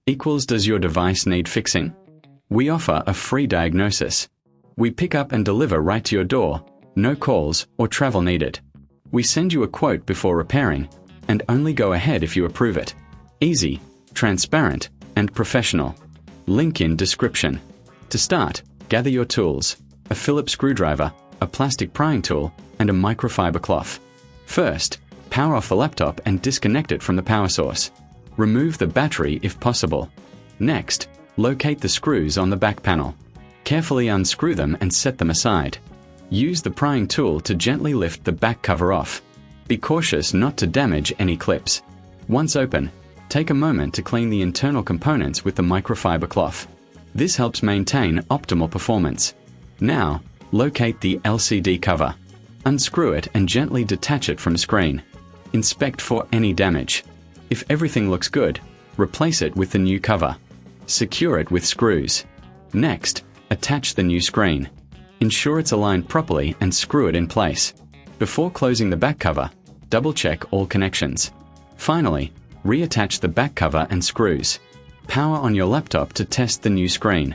equals does your device need fixing? We offer a free diagnosis. We pick up and deliver right to your door, no calls or travel needed. We send you a quote before repairing, and only go ahead if you approve it. Easy, transparent, and professional. Link in description. To start, gather your tools: a Phillips screwdriver, a plastic prying tool, and a microfiber cloth. First, power off the laptop and disconnect it from the power source. Remove the battery if possible. Next, locate the screws on the back panel. Carefully unscrew them and set them aside. Use the prying tool to gently lift the back cover off. Be cautious not to damage any clips. Once open, take a moment to clean the internal components with the microfiber cloth. This helps maintain optimal performance. Now, locate the LCD cover. Unscrew it and gently detach it from screen. Inspect for any damage. If everything looks good, replace it with the new cover. Secure it with screws. Next, attach the new screen. Ensure it's aligned properly and screw it in place. Before closing the back cover, double-check all connections. Finally, reattach the back cover and screws. Power on your laptop to test the new screen.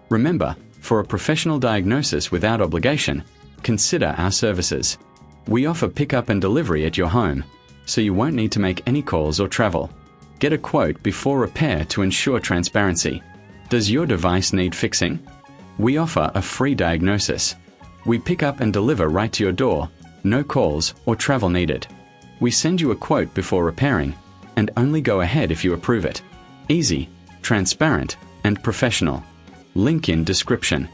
Remember, for a professional diagnosis without obligation, consider our services. We offer pickup and delivery at your home, so you won't need to make any calls or travel. Get a quote before repair to ensure transparency. Does your device need fixing? We offer a free diagnosis. We pick up and deliver right to your door, no calls or travel needed. We send you a quote before repairing, and only go ahead if you approve it. Easy, transparent, and professional. Link in description.